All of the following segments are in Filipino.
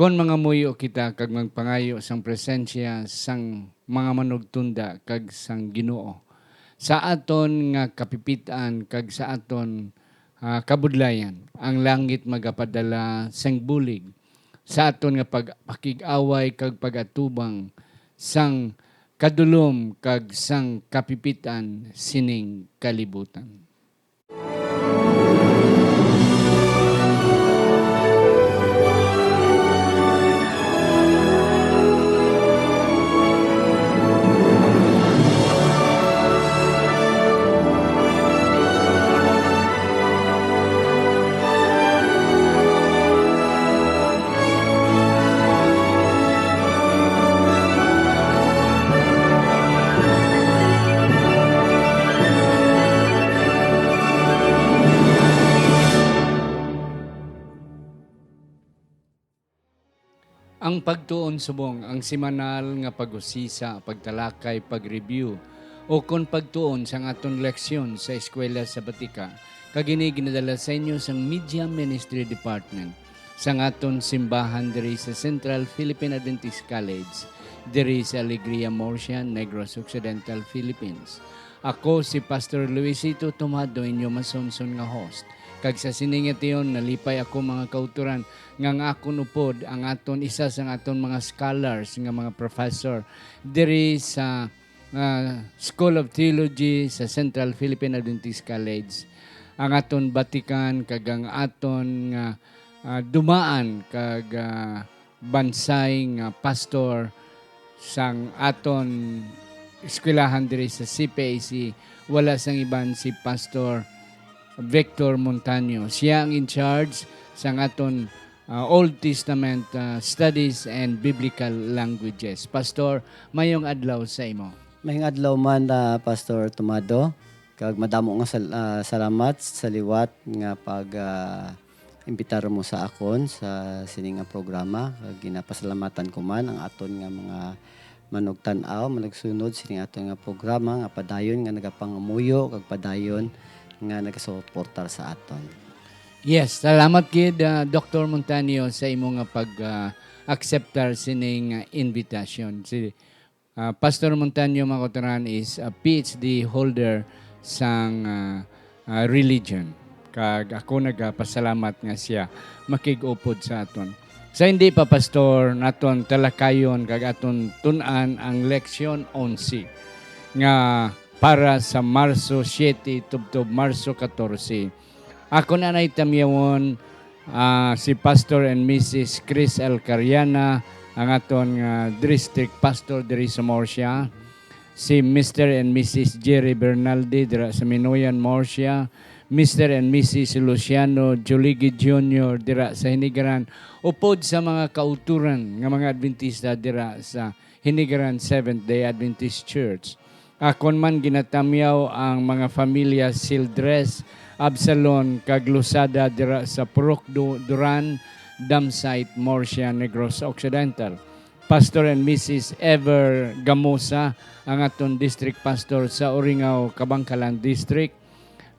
Kon mga muyo kita kag magpangayo sang presensya sang mga manugtunda kag sang Ginoo sa aton nga kapipitan kag sa aton kabudlayan ang langit magapadala sang bulig sa aton nga pagpakig-away kag pagatubang sang kadulom kag sang kapipitan sining kalibutan. Ang pagtuon subong, ang simanal nga pag-usisa, pagtalakay, pag-review, o kung pagtuon sa aton leksyon sa eskwela sa Batika, kagini ginadala sa inyo sang Media Ministry Department sa aton simbahan diri sa Central Philippine Adventist College, diri sa Alegria Murcia, Negros Occidental, Philippines. Ako si Pastor Luisito Tomado, inyo masonson nga host. Kag sa siningation, nalipay ako mga kauturan nga akon upod ang aton isa sa aton mga scholars nga mga professor diri sa School of Theology sa Central Philippine Adventist College. Ang aton batikan kag ang aton nga dumaan kag bansay nga pastor sang aton eskwelahan diri sa CPAC, wala sang iban si Pastor Victor Montaño. Siya ang in charge sa aton Old Testament studies and biblical languages. Pastor, mayong adlaw sa imo. Mayong adlaw man Pastor Tomado. Kag madamo nga salamat sa liwat nga pag imbitar mo sa akon sa sining nga programa. Kag ginapasalamatan ko man ang aton nga mga manugtan-aw, managsunod sining aton nga programa nga padayon nga nagapangamuyo kag padayon nga nagasuportar sa aton. Yes, salamat kid Dr. Montaño sa imo nga pag-acceptar sining invitation. Si Pastor Montaño Makotoran is a PhD holder sang religion. Kag ako nagapasalamat nga siya makig-upod sa aton. Sa hindi pa pastor naton talakayon kag aton tun-an ang leksyon 11 nga para sa Marso 7 tubtob Marso 14. Ako na naitamyawon si Pastor and Mrs. Chris Alcariana, ang aton district pastor diri sa Murcia. Si Mr. and Mrs. Jerry Bernaldi dira sa Minoyan, Murcia. Mr. and Mrs. Luciano Joligi Jr. dira sa Hinigaran. Upod sa mga kauturan nga mga Adventista dira sa Hinigaran Seventh-day Adventist Church. Akon man ginatamyaw ang mga pamilya Sildres, Absalon, kag Lusada dira sa Purok Duran, Damsite, Murcia, Negros Occidental. Pastor and Mrs. Ever Gamosa, ang aton district pastor sa Oringaw, Kabangkalan District.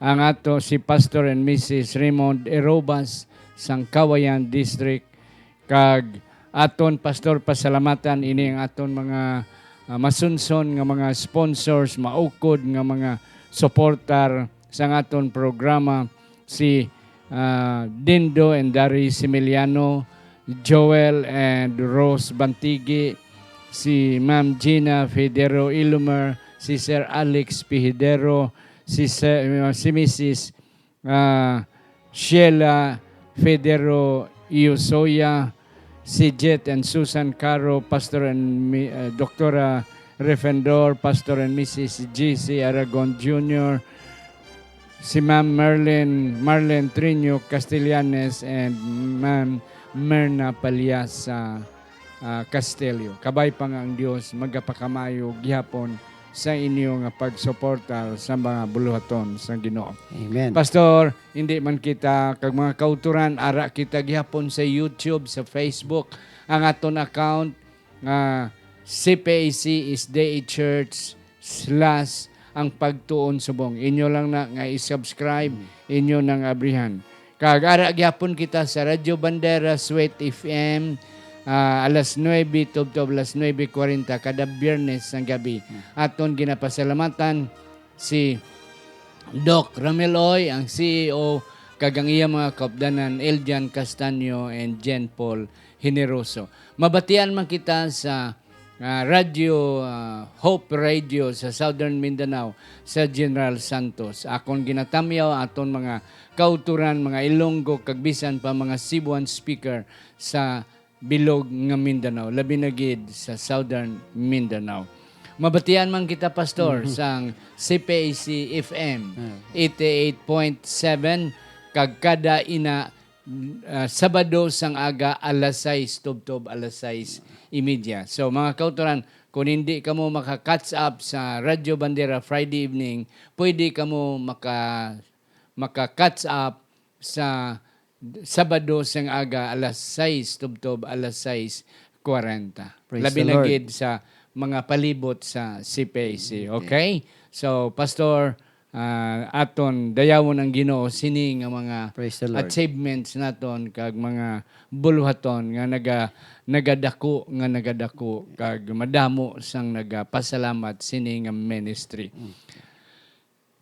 Ang ato si Pastor and Mrs. Raymond Erobas, sang Kawayan District. Kag aton pastor pasalamatan ini ang aton mga masunson nga mga sponsors, maukod nga mga supporter sa aton programa, si Dindo and Dari Similiano, Joel and Rose Bantigi, si Ma'am Gina Federo Ilumer, si Sir Alex Pihidero, si Mrs. Sheila Federo Iusoya, si Jet and Susan Caro, Pastor and Dr. Refendor, Pastor and Mrs. G.C. Aragon Jr., si Ma'am Marlene Trino Castellanes, and Ma'am Merna Palias Castelio. Kabay pa nga ang Diyos, magapakamayo gihapon sa inyo nga pagsuporta sa mga buluhaton sa Ginoo. Amen. Pastor, hindi man kita kag mga kauturan, ara kita gihapon sa YouTube, sa Facebook, ang aton account nga CPAC is Day Church / ang pagtuon subong. Inyo lang na nga i-subscribe, inyo nang abrihan. Kag ara gyapon kita sa Radyo Bandera, Sweet FM, alas 9, tubtob alas 9:40 kada Biyernes ng gabi. Aton ginapasalamatan si Doc Rameloy, ang CEO, kag ang iya mga kaupdanan, Eljan Castaño and Jen Paul Generoso. Mabatian man kita sa Hope Radio sa Southern Mindanao sa General Santos. Akon ginatamyaw aton mga kauturan, mga Ilonggo, kag bisan pa mga Cebuan speaker sa bilog nga Mindanao, labi na gid sa Southern Mindanao. Mabatian man kita, Pastor, sang CPAC FM 88.7 kag kada ina Sabado sang aga alas 6 tubtob alas 6:30. So mga kauturan, kung hindi ka mo maka-catch up sa Radyo Bandera Friday evening, pwede ka mo maka-catch up sa Sabado sang aga alas 6 tubtob alas 6:40. Praise Labi the na Lord. gid sa mga palibot sa CPAC. Okay? So Pastor, aton dayawon ang Ginoo sini nga mga Praise the Lord. achievements naton kag mga buluhaton nga nagadako kag madamo sang nagapasalamat sini nga ministry.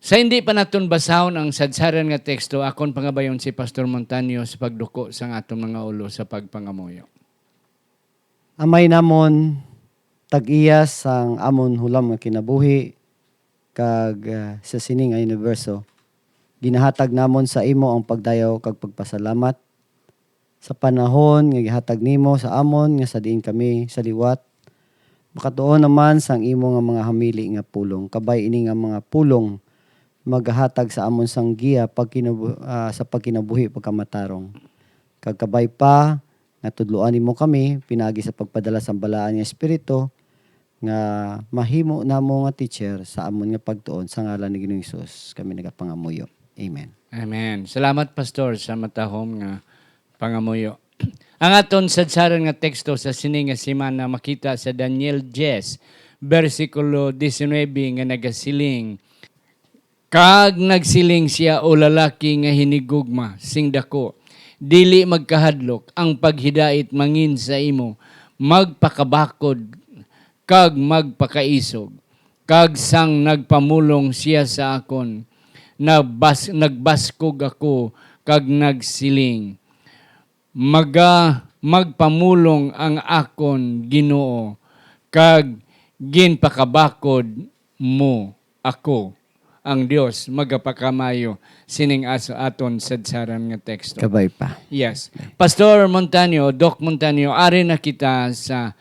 Sa hindi pa naton basahon ang sadsaran nga teksto, akon pangabayon si Pastor Montanio sa pagduko sang aton mga ulo sa pagpangamuyo. Amay namon tag-iya sang amon hulam nga kinabuhi kag sa sini nga universo. Ginahatag namon sa imo ang pagdayaw kag pagpasalamat sa panahon nga gihatag nimo sa amon nga sa diin kami sa liwat. Makatuon naman sang imo nga mga hamili nga pulong. Kabay ini nga mga pulong maghatag sa amon sang giya sa pagkinabuhi pagkamatarong. Kag kabay pa nga tudloan nimo kami pinagi sa pagpadala sa balaan nga espiritu nga mahimo namo nga teacher sa amon nga pagtuon sa ngalan ni Ginoong Hesus kami nagapangamuyo. Amen. Amen. Salamat, Pastor, sa matahom nga pangamuyo. Ang aton sadsaran nga teksto sa sini nga semana makita sa Daniel 10, versikulo 19 nga nagasiling, kag nagsiling siya o lalaki nga hinigugma, sing dako, dili magkahadlok ang paghidait mangin sa imo, magpakabakod kag magpakaisog. Kag sang nagpamulong siya sa akon, nagbaskog ako kag nagsiling, magpamulong ang akon Ginoo, kag ginpakabakod mo ako, ang Dios magapakamayo, sining aso aton sadsaran nga teksto. Kabay pa. Yes. Pastor Montanio, Doc Montanio, ari na kita sa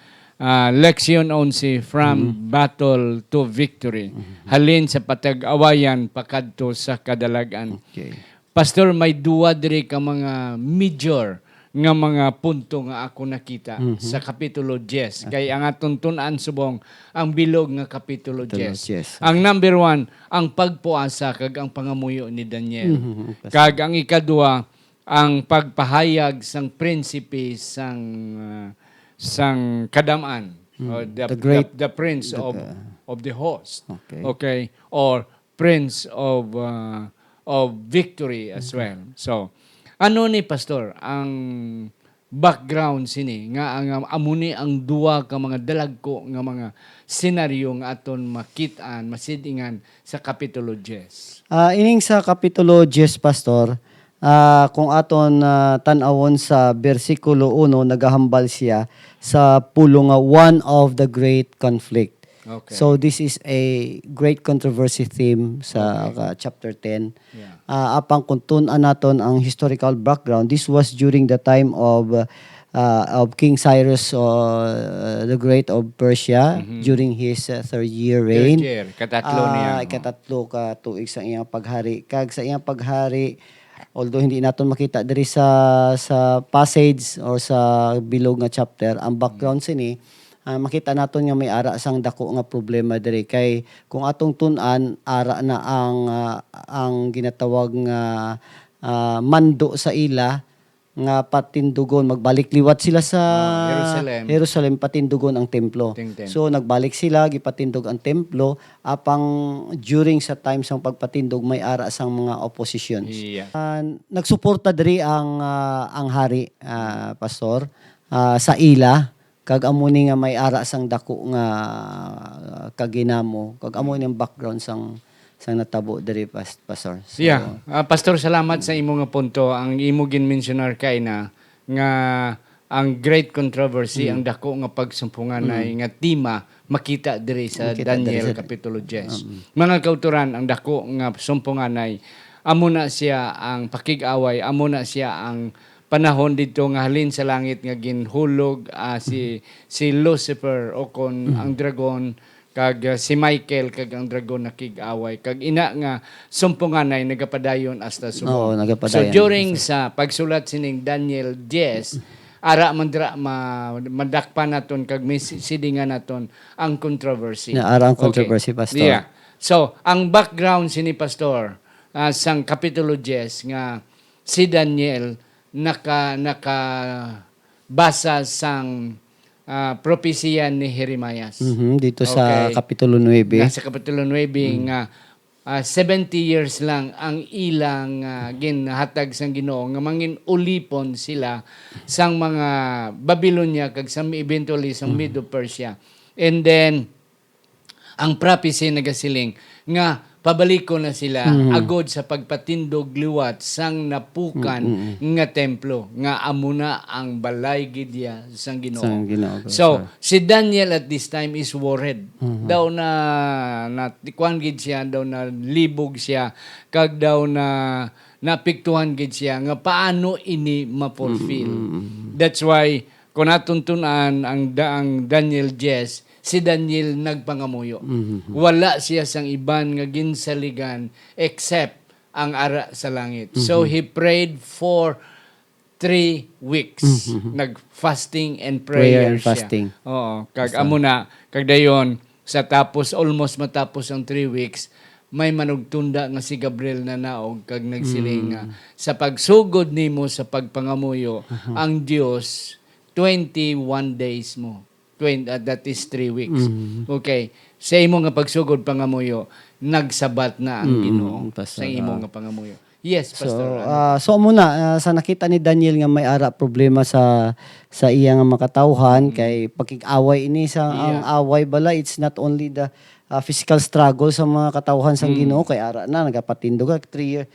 Leksyon 11 from battle to victory. Halin sa patag-awayan pakadto sa kadalagan. Okay. Pastor, may duwa diri ka mga major nga mga punto nga ako nakita sa Kapitulo 10. Kay ang atong tun-an subong ang bilog nga Kapitulo 10. 10. Ang number 1, ang pagpuasa kag ang pangamuyo ni Daniel. Kag ang ikadua, ang pagpahayag sang prinsipe sang kadamaan, or the prince of the host. Okay, or prince of victory as well. So ano ni Pastor ang background sini nga ang amuni ang duwa ka mga dalagko nga mga senaryo nga aton makitaan masidingan sa Kapitulo 10. Ining sa Kapitulo 10, Pastor, kung aton tan-awon sa versikulo 1, nagahambal siya sa pulong nga one of the great conflict. Okay. So this is a great controversy theme sa chapter 10. Yeah. Apang kung tun-an naton ang historical background, this was during the time of King Cyrus the Great of Persia during his third year reign. Third year, katatlo niya. Katatlo ka tuig sa iyang paghari. Kag sa iyang paghari, although hindi naton makita diri sa passage or sa bilog nga chapter, ang background sini, makita naton nga may ara sang dako nga problema diri kay kung atong tun-an ara na ang ginatawag nga mando sa ila nga patindugon, magbalik liwat sila sa Jerusalem patindugon ang templo. So nagbalik sila, gipatindog ang templo, apang during sa time sang pagpatindog may ara sang mga oppositions. Yeah. Nagsuporta diri ang hari, pastor. sa ila kag amo ni nga may ara sang dako nga kaginamo kag amo ni ang background sang natabo diri pastor. So, Yeah. Pastor, salamat sa imo nga punto. Ang imo gin-mentionar kay na nga ang great controversy, ang dako nga pagsumpungan ay nga tema makita diri sa Makita Daniel diri sa- Kapitulo 10. Mga kauturan, ang dako nga sumpungan ay amo na siya ang pakig-away, amo na siya ang panahon dito nga halin sa langit nga ginhulog si Lucifer o kon ang dragon kag si Michael kag ang dragon nakig-away kag ina nga sumpungan ay nagapadayon hasta subong. Oo, So nagapadayon. during sa pagsulat sining Daniel 10, ara man dira madakpan naton kag sidingan naton ang controversy. Na ara ang controversy, Pastor. Yeah. So ang background sini pastor sang kapitulo 10 nga si Daniel naka basa sang propesya ni Jeremias. Dito sa Okay. Kapitulo 9. Nasa Kapitulo 9 nga 70 years lang ang ilang ginhatag sang Ginoo nga mangin ulipon sila sang mga Babylonia kag sang eventually sang Medo Persia. And then ang prophecy nagasiling nga pabaliko na sila agod sa pagpatindog liwat sang napukan nga templo nga amo na ang balay gidya sang Ginoo. Sang Ginoo. So, si Daniel at this time is worried. Daw na kuan gid siya, daw na libog siya, kag daw na napiktuhan gid siya nga paano ini ma-fulfill. That's why kung natuntunan ang Daniel 10, si Daniel nagpangamuyo. Wala siya sang iban nga ginsaligan except ang ara sa langit. So he prayed for 3 weeks. Nag-fasting and prayer, Prayer and siya. fasting. Oo. Kag amo na, kag dayon, sa tapos, almost matapos ang 3 weeks, may manugtunda nga si Gabriel na naog kag nagsiling nga sa pagsugod nimo sa pagpangamuyo ang Dios 21 days mo. That is 3 weeks. Okay. Sa imo nga pagsugod pangamuyo, nagsabat na ang Ginoo sa Pastor, imo nga pangamuyo. Yes, So, Pastor. so muna sa nakita ni Daniel nga may ara problema sa iya nga makatawhan kay pakig-away ini sa ang away bala, it's not only the physical struggle sa mga katawhan sang Ginoo kay ara na nagapatindog 3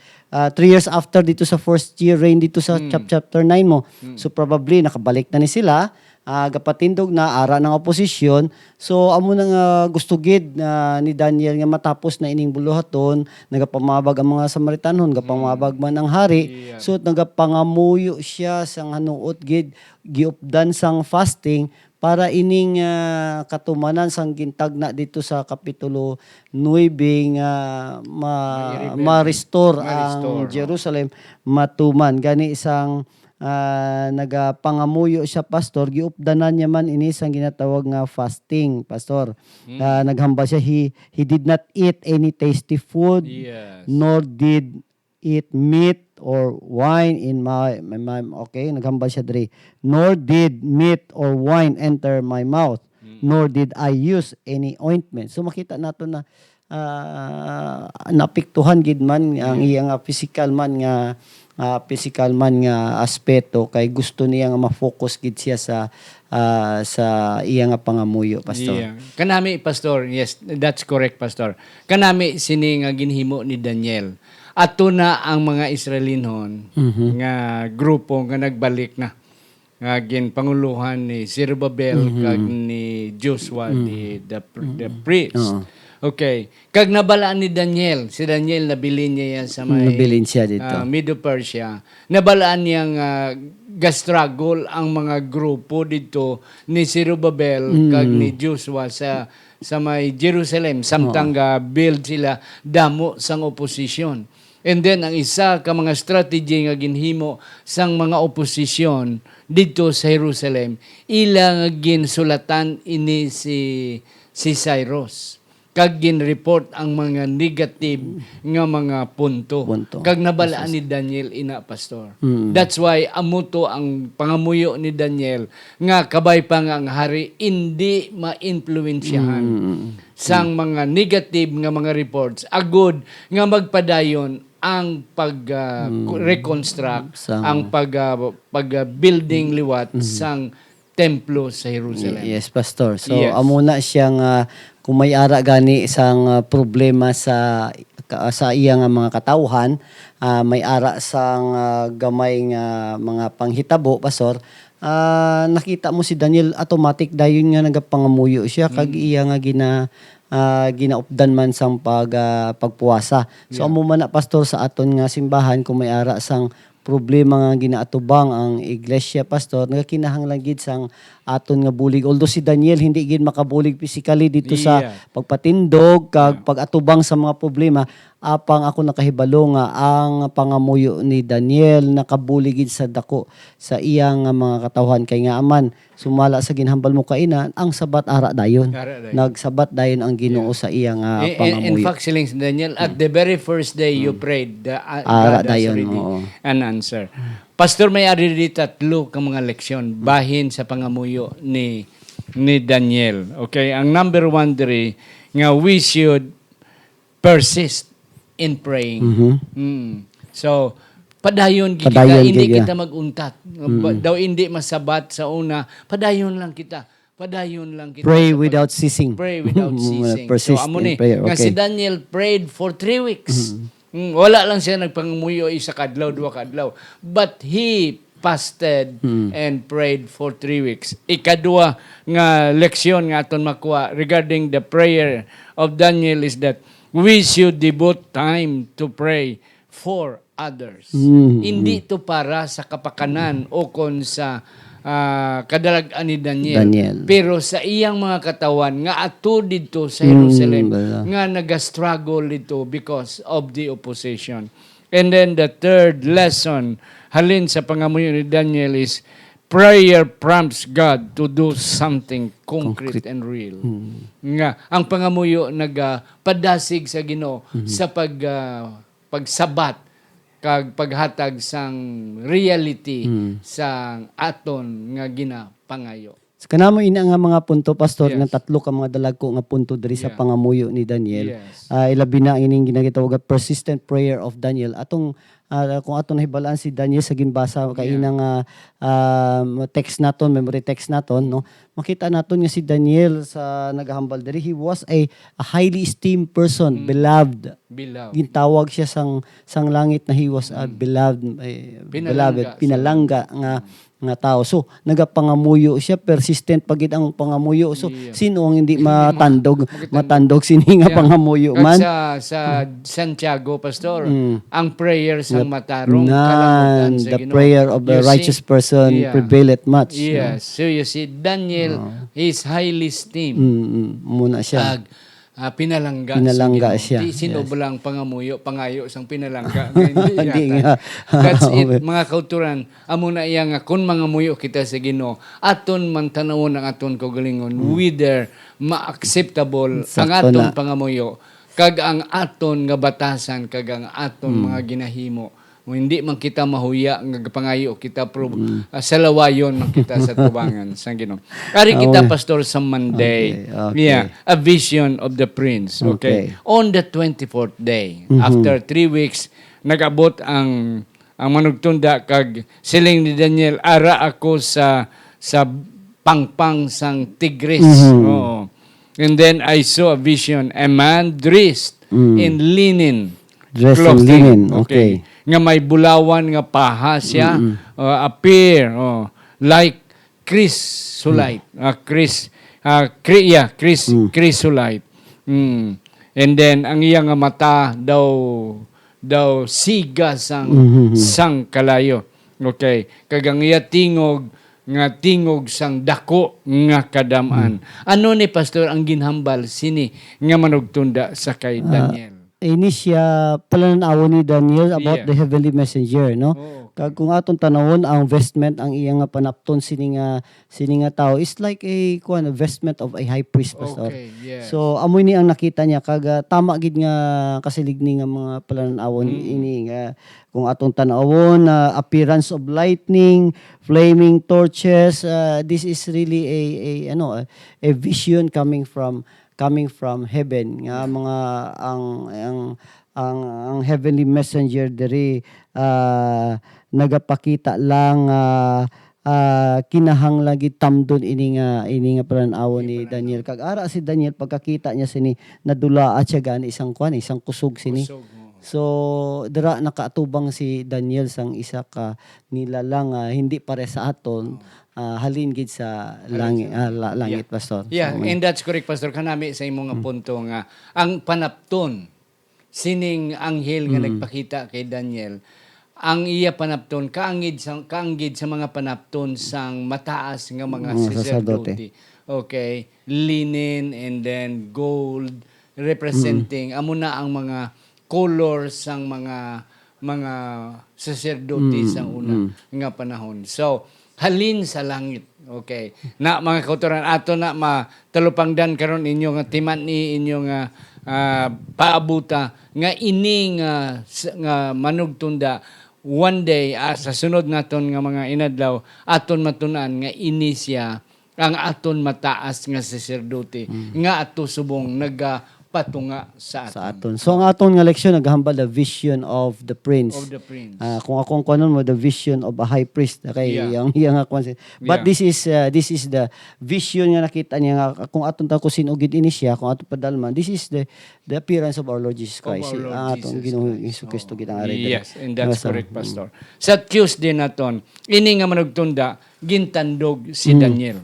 years after dito sa first year reign dito sa chapter 9 mo. So probably nakabalik na ni sila. Gapatindog na ara ng oposisyon. So amo na nga gusto gid ni Daniel nga matapos na ining buluhaton, nagapamabag ang mga Samaritanhon, gapamabag man ang hari. So nagapangamuyo siya sang hanuot gid giupdan sang fasting para ining katumanan sang gintagna dito sa kapitulo 9 nga ma-restore ang Jerusalem matuman gani isang nagapangamuyo siya pastor giupdanan niya man ini sang ginatawag nga fasting pastor. Naghambal siya he did not eat any tasty food Yes. nor did eat meat or wine in my okay naghambal siya diri nor did meat or wine enter my mouth nor did I use any ointment. So makita nato na napiktuhan gid man ang iyang physical man nga aspeto kay gusto niya nga ma-focus gid siya sa iya nga pangamuyo pastor. Yeah. Kanami pastor, yes, that's correct pastor. Kanami sini nga ginhimo ni Daniel. Ato na ang mga Israelinhon nga grupo nga nagbalik na nga ginpanguluhan ni Zerubbabel kag ni Joshua the priest. Okay. Kag nabalaan ni Daniel, si Daniel nabilin niya yan sa may Nabilin siya dito. Medo Persia. Nabalaan niyang gastruggle ang mga grupo dito ni Zerubbabel kag ni Joshua sa may Jerusalem samtang build sila damo sang oposisyon. And then ang isa ka mga strategy nga ginhimo sang mga oposisyon dito sa Jerusalem, ilang ginsulatan ini si Cyrus. Kag ginreport ang mga negative nga mga punto. Kag nabalaan ni Daniel ina pastor. That's why amuto ang pangamuyo ni Daniel nga kabay pa nga ang hari hindi ma-influensyahan sang mga negative nga mga reports agud nga magpadayon ang pag reconstruct ang pag building liwat sang templo sa Jerusalem. Yes, Pastor. So, Yes. amo na siyang kung may ara gani isang problema sa iya nga mga katawhan, may ara sang gamay nga mga panghitabo, Pastor. Nakita mo si Daniel automatic dayon nga nagapangamuyo siya kag iya nga ginaupdan man sang pagpuwasa. So amo man na, Pastor, sa aton nga simbahan kung may ara sang problema nga ginaatubang ang iglesia, Pastor, nagakinahanglan gid sang aton nga bulig. Although si Daniel hindi gid makabulig physically dito sa pagpatindog kag pag-atubang sa mga problema, apang ako nakahibalo nga ang pangamuyo ni Daniel nakabulig gid sa dako sa iyang mga katawhan kay nga aman sumala sa ginhambal mo kaina ang sabat ara dayon. Nagsabat dayon ang Ginoo sa iyang In pangamuyo. fact, Siling Daniel, at the very first day you prayed, Ara God has dayon, already oo. an answer. Pastor, may ari dito tatlo ka mga leksyon bahin sa pangamuyo ni Daniel. Okay, ang number 1 diri nga we should persist in praying. So, padayon gid kita, Padayon hindi gid, kita maguntat. Daw hindi masabat sa una, padayon lang kita. Padayon lang kita. Pray sa without ceasing. Pray without ceasing. Persist So, amo in ni, prayer. nga si Okay. Daniel prayed for 3 weeks. Wala lang siya nagpangamuyo isa kadlaw, 2 kadlaw. But he fasted and prayed for 3 weeks. Ikadua nga leksyon nga aton makuha regarding the prayer of Daniel is that we should devote time to pray for others. Hindi to para sa kapakanan o kon sa kadalagan ni Daniel. Pero sa iyang mga katawan nga ato dito sa Jerusalem nga nagastruggle dito because of the opposition. And then the third lesson halin sa pangamuyo ni Daniel is prayer prompts God to do something concrete and real. Nga ang pangamuyo nagapadasig sa Ginoo sa pagsabat kag paghatag sang reality sa aton nga ginapangayo. So, kanamo ina nga mga punto, Pastor, nga tatlo ka mga dalagko nga punto diri sa pangamuyo ni Daniel. Yes. Ilabi na ining ginagitawag persistent prayer of Daniel. Atong kung aton nahibalaan si Daniel sa ginbasa kay inang text naton, memory text naton, no. Makita naton nga si Daniel sa nagahambal diri, he was a highly esteemed person, beloved. Beloved. Gintawag siya sang langit na he was a beloved, pinalangga nga tao. So, nagapangamuyo siya, persistent pagid ang pangamuyo. So, sino ang hindi matandog sini nga pangamuyo man? Sa Santiago, Pastor, ang prayer sang matarong Nan, sa the Ginoo. prayer of the You righteous see? person prevaileth much. Yes. So you see, Daniel is highly esteemed. Muna siya. Pinalangga Pinalangga sa Ginoo. siya. Di sinubulang pangayo sang pinalangga. Hindi Hindi yata. nga. That's it, mga kauturan. Amo na iya nga kung mangamuyo kita sa Ginoo, aton man tanawon ang aton kaugalingon whether ma-acceptable ang Sakto aton na. pangamuyo kag ang aton nga batasan kag ang aton mga ginahimo. Kung hindi man kita mahuya nga pangayo kita sa lawayon man kita sa tubangan sa Ginoo. Ari kita, Pastor, sa Monday. Okay. Yeah, a vision of the prince. Okay. On the 24th day, after 3 weeks, nag-abot ang manugtunda kag siling ni Daniel, ara ako sa pangpang sang tigris. Oo. And then I saw a vision, a man dressed in linen. Dressed in clothing. linen, okay. Nga may bulawan nga paha siya, appear like chrysolite. Chrysolite. And then ang iya nga mata daw siga sang kalayo. Okay. Kag ang iya tingog sang dako nga kadaman. Ano ni Pastor ang ginhambal sini nga manugtunda sa kay Daniel? Ini siya palanawon ni Daniel about the heavenly messenger, no? Kag kung aton tanawon ang vestment ang iyang nga panapton sini nga tao is like a vestment of a high priest, Pastor. Okay, yes. So amoy ni ang nakita niya kag tama gid nga kasiligni nga mga palanawon ini nga kung atong tanawon appearance of lightning, flaming torches, this is really a vision coming from heaven nga mga ang heavenly messenger diri nagapakita lang kinahanglan gid tamdon ini nga palan-awon ni Daniel. Kag ara si Daniel pagkakita niya sini nadula at siya gani isang kusog sini. Kusog mo. So dira nakaatubang si Daniel sang isa ka nilalang hindi pare sa aton halin gid sa langit pastor. Yeah, So, and that's correct, Pastor. Kanami sa imong nga punto nga ang panapton sining anghel nga nagpakita kay Daniel, ang iya panapton kaangid sa mga panapton sang mataas nga mga sacerdote. Okay, linen and then gold representing amo na ang mga colors sang mga sacerdote sa una nga panahon. So halin sa langit. Okay. Na mga kautoran ato na matalupangdan karon inyo nga timan ni inyo nga paabuta nga ining nga manugtunda one day sa sunod naton nga mga inadlaw aton matunan nga ini siya ang aton mataas nga sacerdote nga ato subong nagapatunga sa aton. So ang aton nga leksyon naghambal the vision of the prince. Of the prince. Kung akong kunon mo the vision of a high priest kay yang but this is the vision nga nakita niya nga kung aton ta kusinugid ini siya kung aton padalman this is the appearance of our Lord Jesus Christ. Aton Ginoong Jesu-Kristo gid ang ari. Yes, and that's correct, Pastor. Sa Tuesday naton ini nga manugtunda gintandog si Daniel.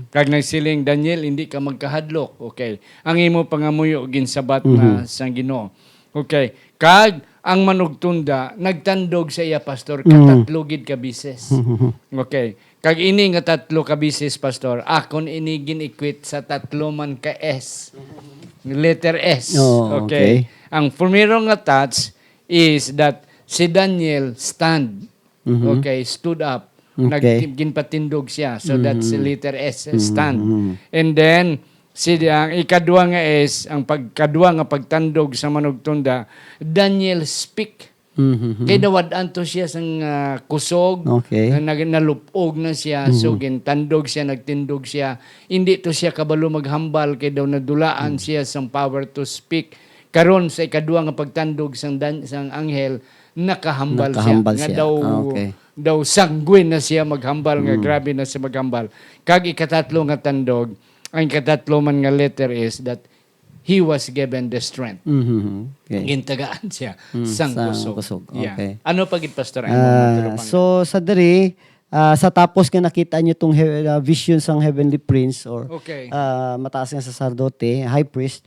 Kag nagsiling Daniel hindi ka magkahadlok. Okay. Ang imo pangamuyo ginsabat na sa Ginoo. Okay. Kag ang manugtunda nagtandog sa iya pastor katatlo gid ka bises. Okay. Kag ini nga tatlo ka bises pastor akon ini gin-equate sa tatlo man ka S. Letter S. Okay. Ang primero nga touch is that si Daniel stand. Okay, stood up. Ginpatindog siya. So that's letter S, stand. And then, ang ikadua nga S, ang pagkadua nga pagtandog sa manugtunda, Daniel speak. Kaya nawadaan to siya sang kusog, nalupog na siya, so gintandog siya, nagtindog siya. Hindi to siya kabalo maghambal, kaya daw nadulaan siya sang power to speak. Karon sa ikadua nga pagtandog sang anghel, nakahambal siya. Nga daw sanguin na siya maghambal nga grabe na siya maghambal. Kag ikatatlo nga tandog, ang ikatatlo man nga letter is that he was given the strength. Gintagaan siya sang kusog. Okay. Yeah. Ano pagit pastor? So sa diri sa tapos nga nakita niyo tong vision sang heavenly prince or mataas nga sacerdote, high priest,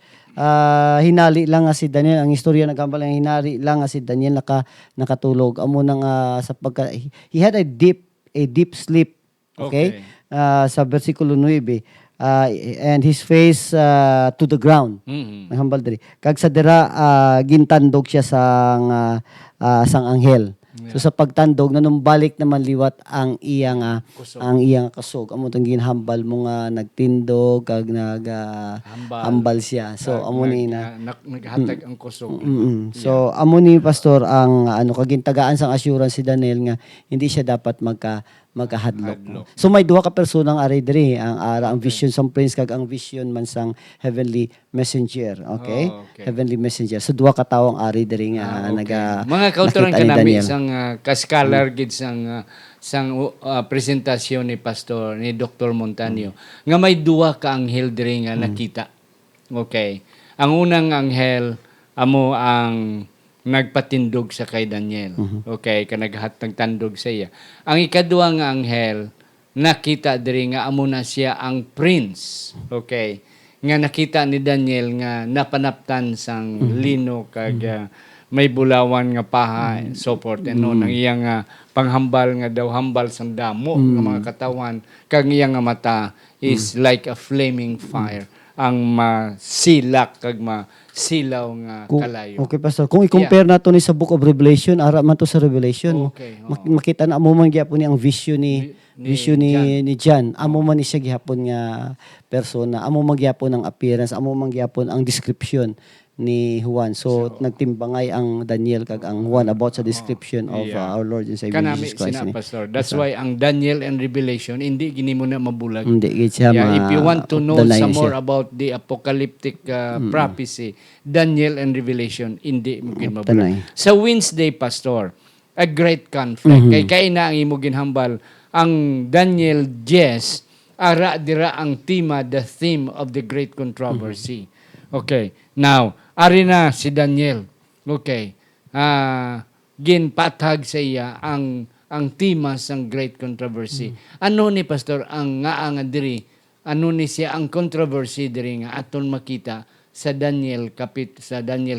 hinali lang nga si Daniel ang istorya nagambal ang hinali lang nga si Daniel nakatulog amo nang sa pagka he had a deep sleep. Okay? Sa versikulo 9 and his face to the ground. Naghambal diri kag sa dira gintandog siya sang anghel. So sa pagtandog nanumbalik naman liwat ang iyang kasog. Amo tong ginhambal mo nga nagtindog kag hambal siya. So amo ni naghatag ang kusog. So amo ni pastor ang kagintagaan sang assurance si Daniel nga hindi siya dapat magkahadlok. So may duha ka personang ari diri ang vision sang prince kag ang vision man sang heavenly messenger. Okay? Heavenly messenger. So duha ka tawo ang ari diri nga mga kautoran kanami sang kaskalar gid sang presentasyon ni pastor ni Dr. Montanio nga may duha ka anghel diri nga nakita. Okay. Ang unang anghel amo ang nagpatindog sa kay Daniel. Okay, nagtandog sa iya. Ang ikaduha nga anghel nakita diri nga amo na siya ang prince. Okay. Nga nakita ni Daniel nga napanaptan sang lino kag may bulawan nga paha and so forth and no ang iyang panghambal nga daw hambal sang damo nga mga katawan kag iyang nga mata is like a flaming fire ang masilak kag masilaw nga kalayo. Okay pastor, kung i-compare nato ni sa Book of Revelation ara man to sa Revelation. Makita na amo man gyapon ni ang vision ni John. Amo man ni siya gihapon nga persona, amo man gyapon ang appearance, amo man gyapon ang description ni Juan. So nagtimbangay ang Daniel kag ang Juan about sa description of our Lord and Savior Jesus Christ. Pastor. That's why ang Daniel and Revelation hindi gini mo na mabulag. Hindi gid siya if you want to know some more about the apocalyptic prophecy, Daniel and Revelation hindi mo gid mabulag. Sa Wednesday pastor, a great conflict. Kay na ang imo ginhambal ang Daniel 10 ara dira ang the theme of the great controversy. Okay. Now, ari na si Daniel. Okay. Ginpatag sa iya ang tema sang great controversy. Ano ni pastor ang nga diri? Ano ni siya ang controversy diri nga aton makita sa Daniel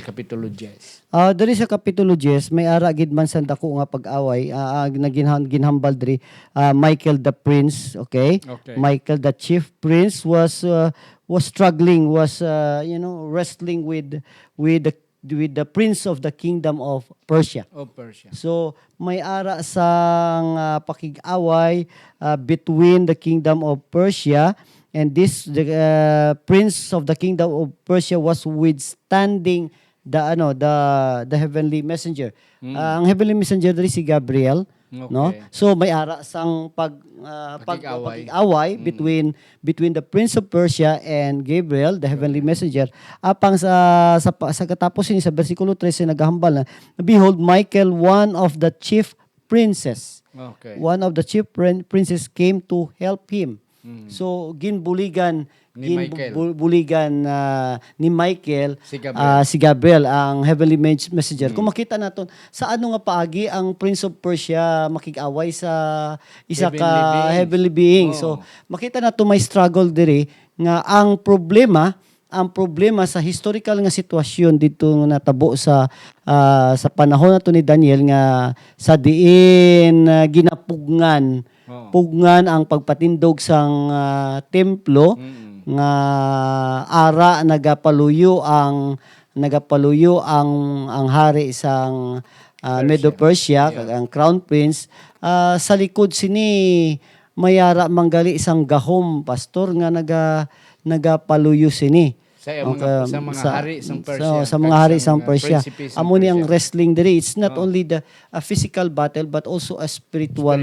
kapitulo 10. Diri sa Kapitulo 10, may ara gid man sa dako nga pag-away, ginhambal diri Michael the prince, okay? Okay. Michael the chief prince was struggling, wrestling with the prince of the kingdom of Persia. O Persia. So may ara sang pakig-away between the kingdom of Persia and the prince of the kingdom of Persia was withstanding the heavenly messenger. Ang heavenly messenger diri si Gabriel, no? Okay. So may ara sang Pakig-away. pakig-away between the prince of Persia and Gabriel, the heavenly messenger. Apang sa katapos ini sa bersikulo 13 naghambal na, behold, Michael, one of the chief princes. Okay. One of the chief princes came to help him. So ginbuligan Ni Michael. buligan ni Michael Si Gabriel. si Gabriel ang heavenly messenger. Kung makita naton sa ano nga paagi ang Prince of Persia makig-away sa isa Heavenly ka beings. heavenly being. Oh. So makita nato may struggle diri nga ang problema sa historical nga sitwasyon dito nga natabo sa panahon nato ni Daniel nga sa diin ginapugngan pugnan ang pagpatindog sang templo nga ara nagapaluyo ang hari sang Medo-Persia kag ang crown prince sa likod sini mayara manggali isang gahom pastor nga nagapaluyo sini. Sa mga hari sang Persia. Sa mga hari sang Persia. prinsipe sang Amo ni ang Persia. wrestling diri. It's not only the physical battle but also a spiritual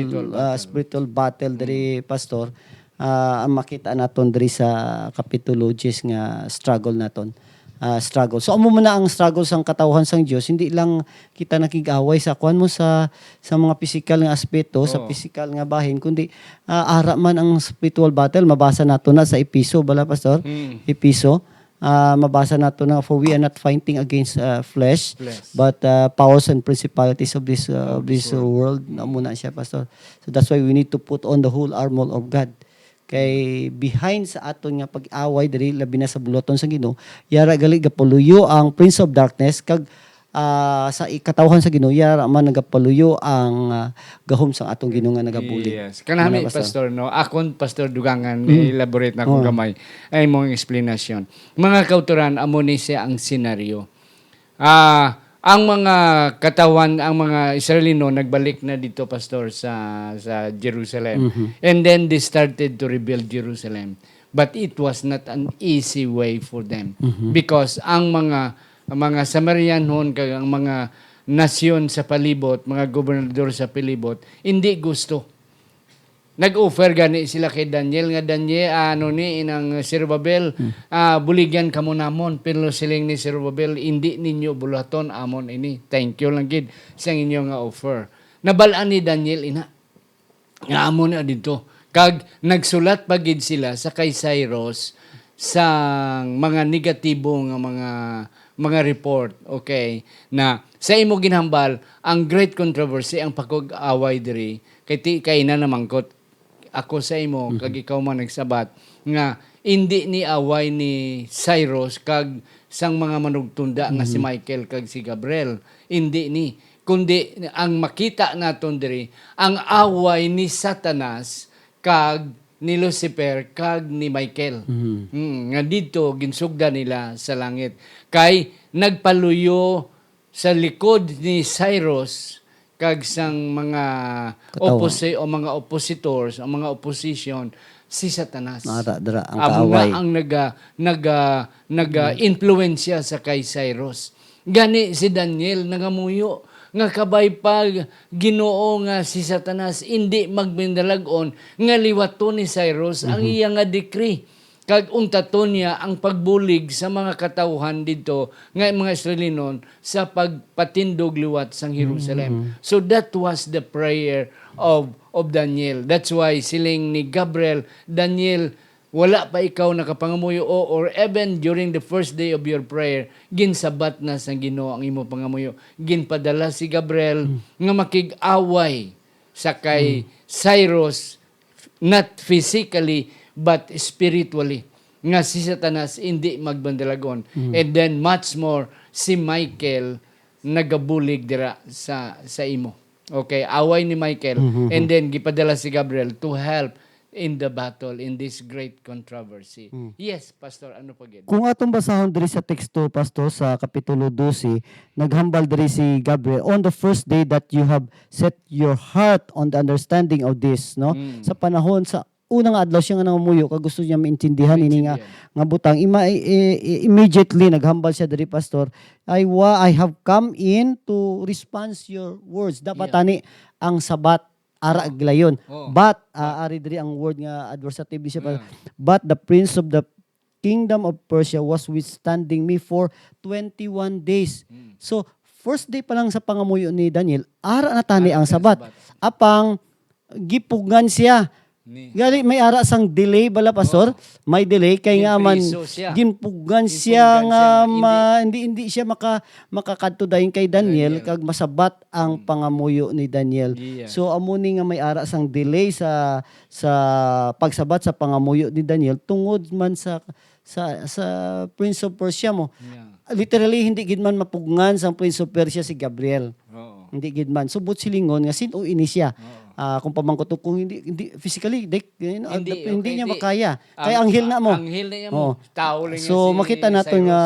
battle diri pastor. Ang makita naton diri sa kapitulo 10 nga struggle naton. Struggle. So amo man na ang struggle sang katawhan sang Dios, hindi lang kita nakig-away sa kuan mo sa mga physical nga aspeto, sa physical nga bahin, kundi ara man ang spiritual battle. Mabasa nato na sa Episo bala pastor. Episo. Mabasa nato na, for we are not fighting against flesh, but powers and principalities of this world. Muna siya pastor. So that's why we need to put on the whole armor of God. Kay behind sa aton nga pag-away diri labi na sa buloton sa Ginoo, yara gali gapuluyo ang prince of darkness kag sa ikatawhan sa Ginoo yara man nagapaluyo ang gahom sa atong Ginoo nga nagabuli. Yes. Kanami pastor no, akon pastor dugangan elaborate na akong gamay ay mong explanation. Mga kauturan amo ni siya ang senaryo. Ang mga katawan, ang mga Israelino nagbalik na dito pastor sa Jerusalem. And then they started to rebuild Jerusalem. But it was not an easy way for them because ang mga Samarianon kag ang mga nasyon sa palibot, mga gobernador sa palibot, hindi gusto. Nag-offer gani sila kay Daniel nga Daniel inang Zerubbabel buligyan kamo namon pero siling ni Zerubbabel hindi ninyo bulaton amon ini. Thank you lang gid sa inyo nga offer. Nabal-an ni Daniel ina nga amon na dito. Kag nagsulat pa gid sila sa kay Cyrus sa mga negatibo nga mga report, okay, na sa imo ginhambal ang great controversy ang pagkog-away diri kay na namangkot ako sa imo kag ikaw man nagsabat nga hindi ni away ni Cyrus kag sang mga manugtunda nga si Michael kag si Gabriel, hindi ni kundi ang makita naton diri ang away ni Satanas kag ni Lucifer kag ni Michael. Nga dito ginsugda nila sa langit kay nagpaluyo sa likod ni Cyrus kag sang mga mga oppositors o mga opposition si Satanas. Dara ang Amo kaaway. na ang naga-influensya sa kay Cyrus. Gani si Daniel nangamuyo nga kabay pag Ginoo nga si Satanas hindi magbindalagon nga liwaton ni Cyrus ang iya nga decree kag untaton niya ang pagbulig sa mga katawhan dito nga mga Israelinon sa pagpatindog liwat sang Jerusalem. So that was the prayer of Daniel. That's why siling ni Gabriel, Daniel, wala pa ikaw nakapangamuyo or even during the first day of your prayer, ginsabat na sa Ginoo ang imo pangamuyo. Ginpadala si Gabriel nga makig-away sa kay Cyrus, not physically but spiritually, nga si Satanas hindi magbandalagon. And then much more si Michael nagabulig dira sa imo. Okay, away ni Michael and then gipadala si Gabriel to help in the battle in this great controversy. Yes, Pastor, ano pa gid? Kung atong basahon diri sa teksto, Pastor, sa Kapitulo 12, naghambal diri si Gabriel, on the first day that you have set your heart on the understanding of this, no? Sa panahon, sa unang adlaw siya nga nangamuyo, kag gusto niya maintindihan ini nga butang, immediately naghambal siya diri, Pastor, I have come in to respond your words. Dapat tani ang sabat ara aglayon. But ari diri ang word nga adversative siya pa. But the prince of the kingdom of Persia was withstanding me for 21 days. So first day pa lang sa pangamuyo ni Daniel, ara na tani ang sabat. Apang gipugan siya. Gali may ara sang delay bala, Pastor. May delay kay nga man ginpugan siya nga hindi siya makakadto dayon kay Daniel kag masabat ang pangamuyo ni Daniel. So amo ni nga may ara sang delay sa pagsabat sa pangamuyo ni Daniel tungod man sa Prince of Persia mo. Literally hindi gid man mapugngan sang Prince of Persia si Gabriel. Hindi gid man subot silingon nga sin-o ini siya. Kung pamangkutok kung hindi physically hindi niya makaya. Kaya anghel na mo. Anghel na niya mo. Tao lang so makita naton nga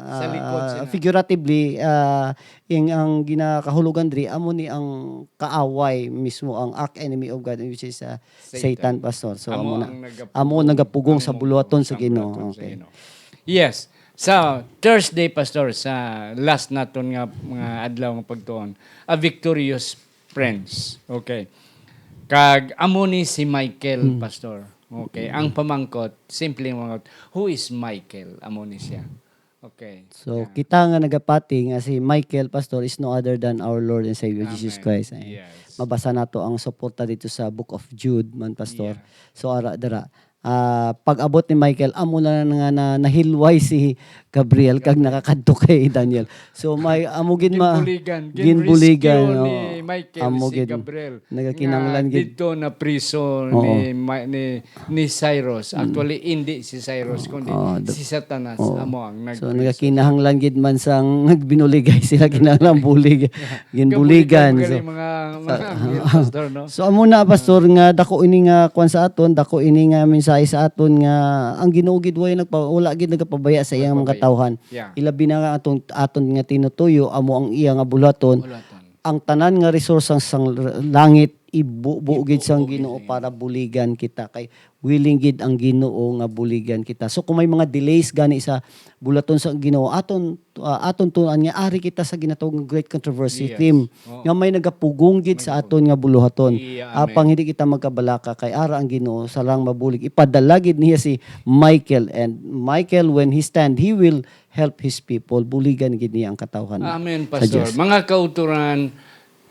sa likod figuratively ang ginakahulugan diri amo ni ang kaaway mismo ang arch enemy of God which is Satan, Pastor. So amo nagapugong sa buluhaton sa Ginoo. Okay. Yes. So, Thursday, Pastor, sa last naton nga mga adlaw nga pagtuon, a victorious prince. Okay. Kag amo ni si Michael, Pastor. Okay. Ang pamangkot, simple mga, who is Michael? Amo ni siya. Okay. So, kita nga nagapati nga si Michael, Pastor, is no other than our Lord and Savior Jesus Christ. Yes. Mabasa nato ang suporta dito sa Book of Jude, man, Pastor. So, dara. Pag-abot ni Michael, amo na nga nahilway si Gabriel kag nakakadto kay Daniel. So may amo gid ginbuligan ni Michael si Gabriel. Nagakinanglan gid dito na priso ni Cyrus. Actually hindi si Cyrus kundi si Satanas amo ang So nagakinahanglan gid man sang nagbinuligay sila kinahanglan bulig. Ginbuligan. So mga pastor, no? So amo na, Pastor, nga dako ini nga kwan sa aton, dako ini nga mensahe sa aton nga ang Ginoo gid way wala gid nagapabaya sa iyang mga katawhan. Ilabi na nga aton nga tinutuyo amo ang iya nga bulaton. Ang tanan nga resource sang langit ibuo gid sang Ginoo para buligan kita kay willing gid ang Ginoo nga buligan kita. So kung may mga delays gani sa bulaton sa Ginoo aton tunan nga ari kita sa ginatawag great controversy theme nga may nagapugong gid sa aton nga buluhaton. Apang hindi kita magkabalaka kay ara ang Ginoo sarang mabulig. Ipadala gid niya si Michael, and Michael when he stand he will help his people. Buligan gid niya ang katawhan. Amen, Pastor. Mga kauturan,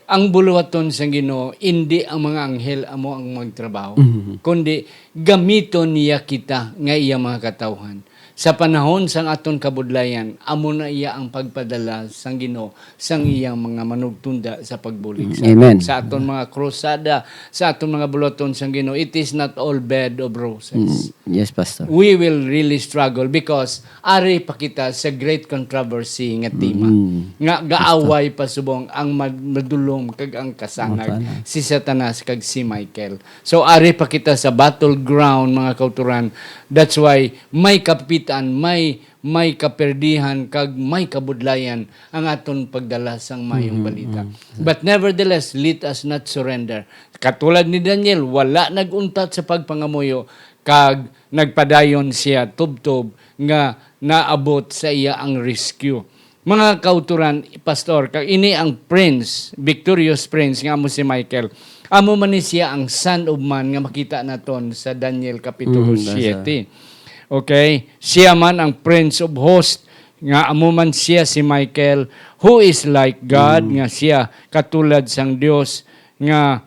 ang buluhaton sa Ginoo hindi ang mga anghel amo ang magtrabaho, kundi gamiton niya kita nga iya mga katawhan. Sa panahon sang aton kabudlayan, amo na iya ang pagpadala sang Ginoo sang iyang mga manugtunda sa pagbulig sa aton mga krusada, sa aton mga buluhaton sang Ginoo. It is not all bed of roses. Yes, Pastor. We will really struggle because ari pa kita sa great controversy nga tema. Nga gaaway pa subong ang madulom kag ang kasangag si Satanas kag si Michael. So ari pa kita sa battleground, mga kauturan. That's why may kapitan, may kaperdihan kag may kabudlayan ang aton pagdala sang mayong balita. But nevertheless, let us not surrender. Katulad ni Daniel, wala naguntat sa pagpangamuyo kag nagpadayon siya tubtob nga naabot sa iya ang rescue. Mga kauturan, Pastor, kag ini ang prince, victorious prince nga mo si Michael. Amo man ni siya ang Son of Man nga makita naton sa Daniel Kapitulo 7. Okay? Siya man ang Prince of Hosts nga amo man siya si Michael who is like God nga siya katulad sang Dios nga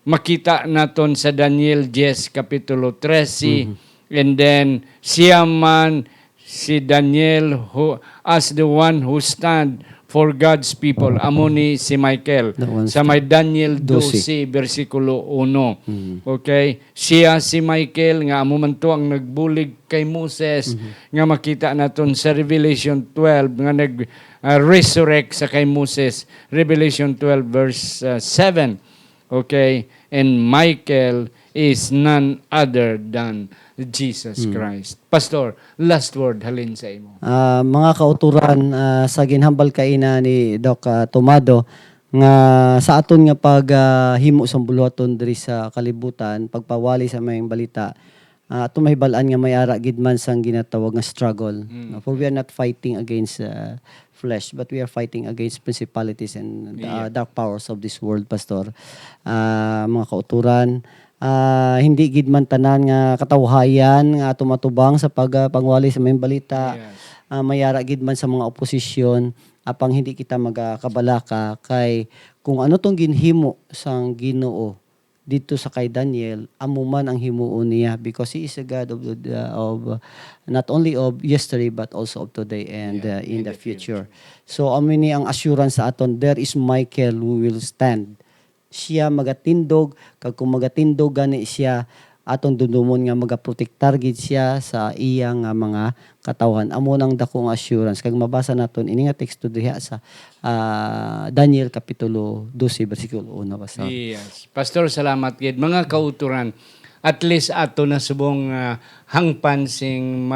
makita naton sa Daniel 10 Kapitulo 13 and then siya man si Daniel who as the one who stand for God's people. Amo ni si Michael. Sa may Daniel 12, versikulo 1. Okay? Siya si Michael, nga amo man to ang nagbulig kay Moses, nga makita naton sa Revelation 12, nga nag-resurrect sa kay Moses. Revelation 12, verse 7. Okay? And Michael is none other than Jesus Christ. Pastor, last word halin sa imo. Mga kauturan sa ginhambal kaina ni Doc Tomado nga sa aton nga paghimo sa buluhaton diri sa kalibutan, pagpawali sa mayang balita, ato mahibalaan nga may ara gid man sang ginatawag nga struggle. For we are not fighting against flesh, but we are fighting against principalities and dark powers of this world, Pastor. Mga kauturan, hindi gid man tanan nga katawhayan nga tumatubang sa pagwali sa mayang balita. Mayara gid man sa mga oposisyon apang hindi kita magakabalaka kay kung ano tong ginhimo sang Ginoo dito sa kay Daniel, amo man ang himuon niya because he is a God of not only of yesterday but also of today and in the future. So amini ang assurance sa aton, there is Michael who will stand. Siya magatindog, kag kung magatindog gani siya, atong dudumon nga magaprotektar gid siya sa iyang mga katawhan. Amo nang dakong assurance kag mabasa naton ini nga teksto diha sa Daniel Kapitulo 12 versikulo 1 Pastor. Yes. Pastor, salamat gid. Mga kauturan, at least ato na subong hangpan sing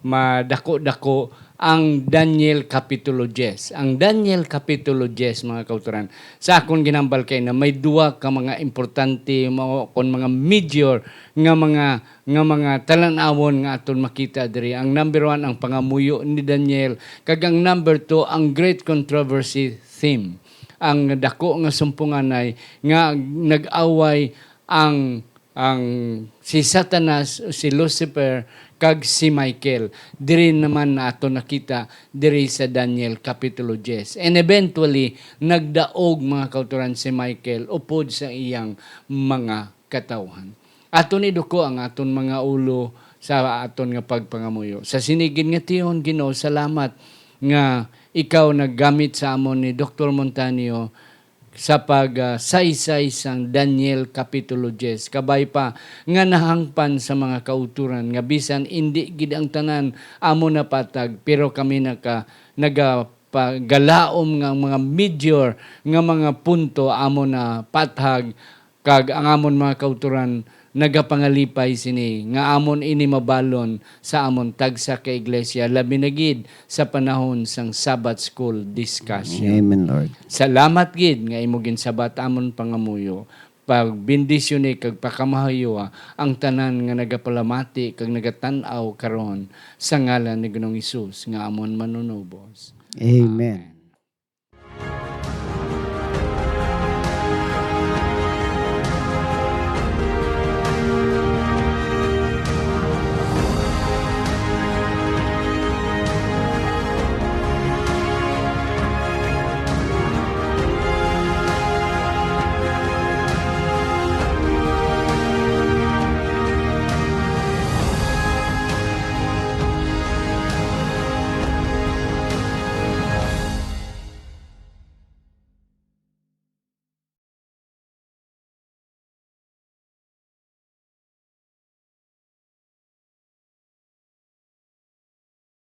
madako-dako ang Daniel Kapitulo 10. Ang Daniel Kapitulo 10, mga kauturan, sa akong ginambal kay na may duwa ka mga importante, kon mga major nga mga talan-awon nga aton makita diri. Ang number 1 ang pangamuyo ni Daniel, kag ang number 2 ang great controversy theme. Ang dako nga sumpunganay nga nag-away ang si Satanas, si Lucifer, kag si Michael. Diri naman na ato nakita diri sa Daniel Kapitulo 10. And eventually, nagdaog mga kauturan si Michael upod sa iyang mga katawhan. Aton iduko ang aton mga ulo sa aton nga pagpangamuyo. Sa sinigid nga tiyon, Ginoo, salamat nga ikaw naggamit sa amon ni Dr. Montanio sa pag-saysay sang Daniel Kapitulo 10. Kabay pa nga nahangpan sa mga kauturan nga bisan indi gid ang tanan amo na patag pero kami nagagalaom nga mga major nga mga punto amo na patag kag ang amon mga kauturan nagapangalipay sini nga amon ini mabalon sa amon tagsa ka iglesia labi na gid sa panahon sang Sabbath school discussion. Amen, Lord. Salamat gid nga imo ginsabat amon pangamuyo. Pag bendisyon ni kag pakamahayo ang tanan nga nagapalamati kag nagatan-aw karon sa ngalan ni Ginoong Hesus nga amon manunubos. Amen.